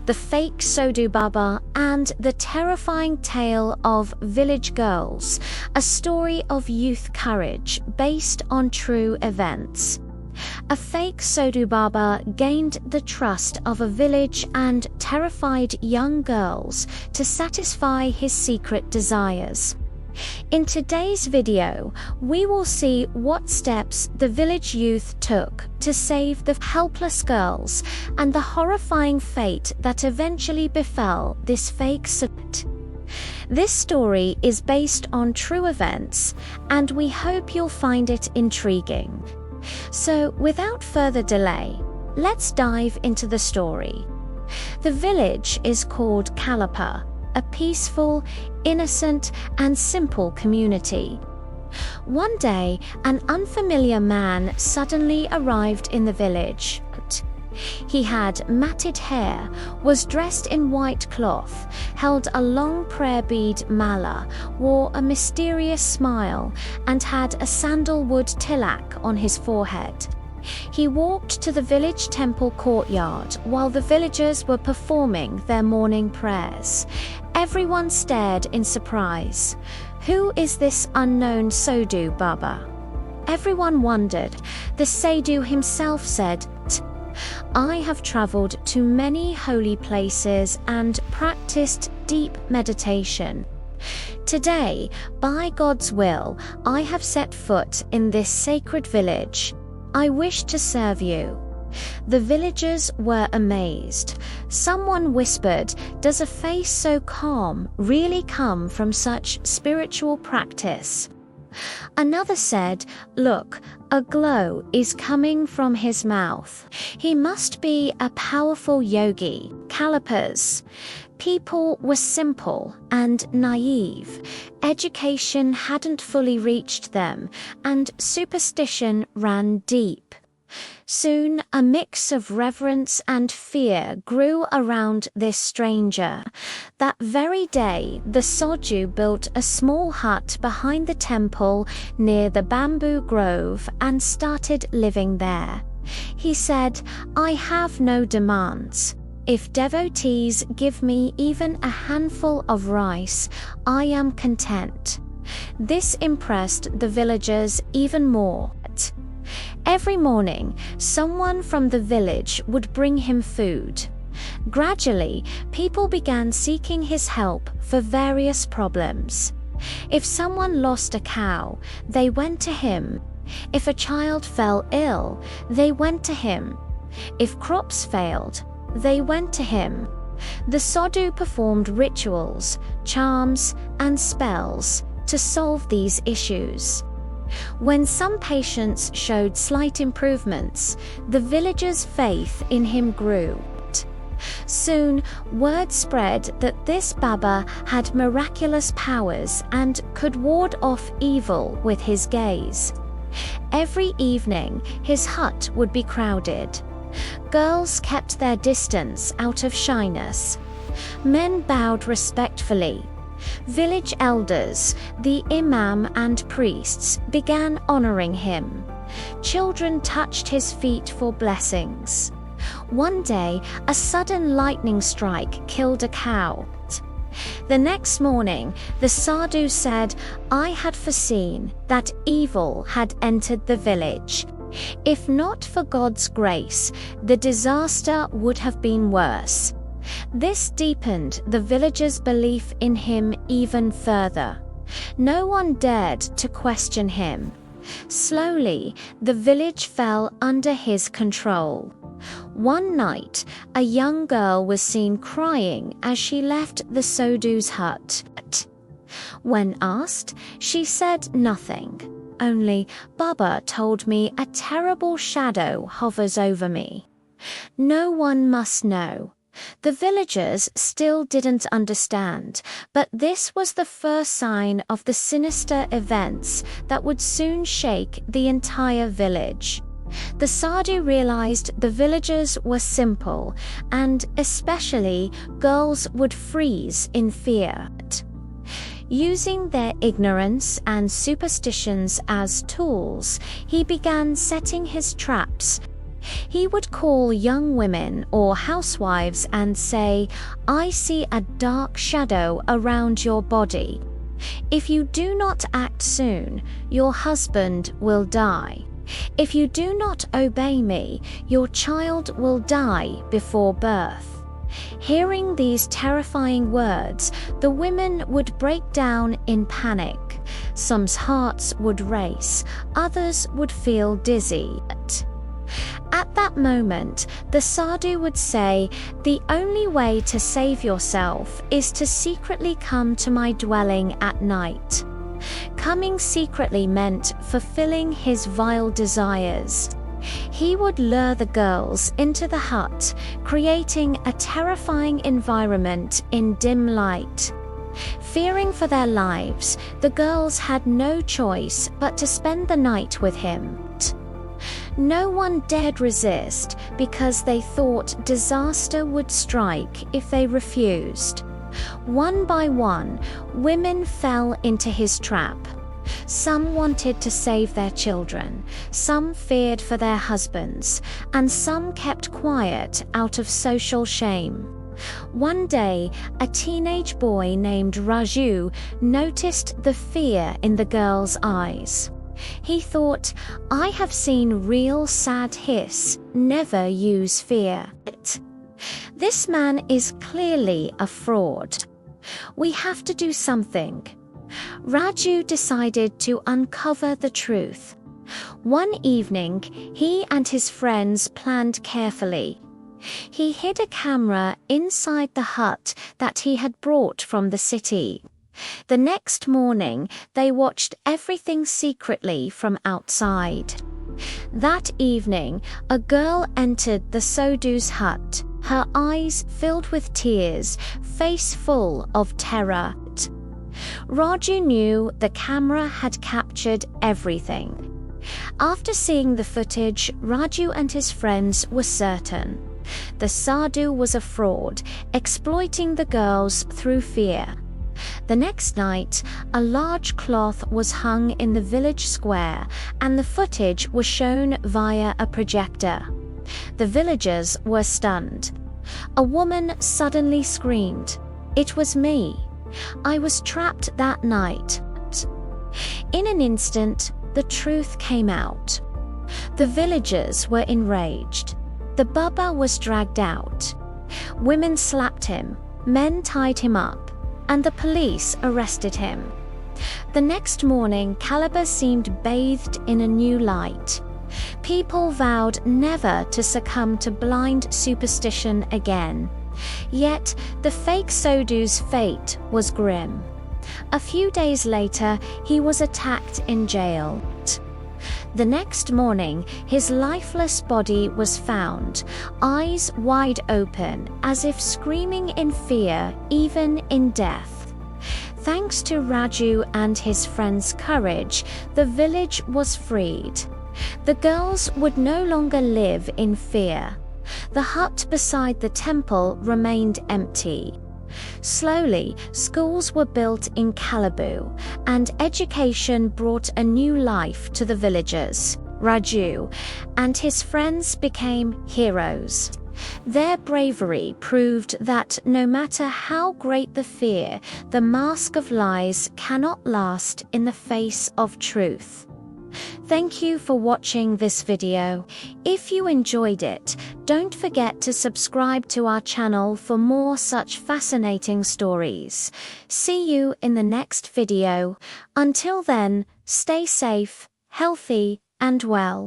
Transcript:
The Fake Sadhu Baba, and The Terrifying Tale of Village Girls, a story of youth courage based on true events. A fake Sadhu Baba gained the trust of a village and terrified young girls to satisfy his secret desires. In today's video, we will see what steps the village youth took to save the helpless girls and the horrifying fate that eventually befell this fake Sadhu. This story is based on true events, and we hope you'll find it intriguing. So, without further delay, let's dive into the story. The village is called Kalapa, a peaceful, innocent, and simple community. One day, an unfamiliar man suddenly arrived in the village. He had matted hair, was dressed in white cloth, held a long prayer bead mala, wore a mysterious smile, and had a sandalwood tilak on his forehead. He walked to the village temple courtyard while the villagers were performing their morning prayers. Everyone stared in surprise. Who is this unknown Sadhu Baba? Everyone wondered. The Sadhu himself said, "I have traveled to many holy places and practiced deep meditation. Today, by God's will, I have set foot in this sacred village. I wish to serve you." The villagers were amazed. Someone whispered, "Does a face so calm really come from such spiritual practice?" Another said, "Look, a glow is coming from his mouth. He must be a powerful yogi." Kalapas. People were simple and naive. Education hadn't fully reached them, and superstition ran deep. Soon, a mix of reverence and fear grew around this stranger. That very day, the Sadhu built a small hut behind the temple near the bamboo grove and started living there. He said, "I have no demands. If devotees give me even a handful of rice, I am content." This impressed the villagers even more. Every morning, someone from the village would bring him food. Gradually, people began seeking his help for various problems. If someone lost a cow, they went to him. If a child fell ill, they went to him. If crops failed, they went to him. The Sadhu performed rituals, charms, and spells to solve these issues. When some patients showed slight improvements, the villagers' faith in him grew. Soon, word spread that this Baba had miraculous powers and could ward off evil with his gaze. Every evening, his hut would be crowded. Girls kept their distance out of shyness. Men bowed respectfully. Village elders, the imam and priests began honoring him. Children touched his feet for blessings. One day, a sudden lightning strike killed a cow. The next morning, the Sadhu said, "I had foreseen that evil had entered the village. If not for God's grace, the disaster would have been worse." This deepened the villagers' belief in him even further. No one dared to question him. Slowly, the village fell under his control. One night, a young girl was seen crying as she left the Sadhu's hut. When asked, she said nothing. Only, "Baba told me a terrible shadow hovers over me." No one must know. The villagers still didn't understand, but this was the first sign of the sinister events that would soon shake the entire village. The Sadhu realized the villagers were simple, and especially girls would freeze in fear. Using their ignorance and superstitions as tools, he began setting his traps. He would call young women or housewives and say, "I see a dark shadow around your body. If you do not act soon, your husband will die. If you do not obey me, your child will die before birth." Hearing these terrifying words, the women would break down in panic. Some's hearts would race, others would feel dizzy. At that moment, the sadhu would say, "The only way to save yourself is to secretly come to my dwelling at night." Coming secretly meant fulfilling his vile desires. He would lure the girls into the hut, creating a terrifying environment in dim light. Fearing for their lives, the girls had no choice but to spend the night with him. No one dared resist because they thought disaster would strike if they refused. One by one, women fell into his trap. Some wanted to save their children, some feared for their husbands, and some kept quiet out of social shame. One day, a teenage boy named Raju noticed the fear in the girls' eyes. He thought, "I have seen real sad hiss, never use fear. This man is clearly a fraud. We have to do something." Raju decided to uncover the truth. One evening, he and his friends planned carefully. He hid a camera inside the hut that he had brought from the city. The next morning, they watched everything secretly from outside. That evening, a girl entered the Sadhu's hut, her eyes filled with tears, face full of terror. Raju knew the camera had captured everything. After seeing the footage, Raju and his friends were certain. The Sadhu was a fraud, exploiting the girls through fear. The next night, a large cloth was hung in the village square, and the footage was shown via a projector. The villagers were stunned. A woman suddenly screamed, "It was me. I was trapped that night." In an instant, the truth came out. The villagers were enraged. The Baba was dragged out. Women slapped him, men tied him up, and the police arrested him. The next morning, Calabar seemed bathed in a new light. People vowed never to succumb to blind superstition again. Yet, the fake Sadhu's fate was grim. A few days later, he was attacked in jail. The next morning, his lifeless body was found, eyes wide open, as if screaming in fear, even in death. Thanks to Raju and his friends' courage, the village was freed. The girls would no longer live in fear. The hut beside the temple remained empty. Slowly, schools were built in Calabar, and education brought a new life to the villagers. Raju and his friends became heroes. Their bravery proved that no matter how great the fear, the mask of lies cannot last in the face of truth. Thank you for watching this video. If you enjoyed it, don't forget to subscribe to our channel for more such fascinating stories. See you in the next video. Until then, stay safe, healthy, and well.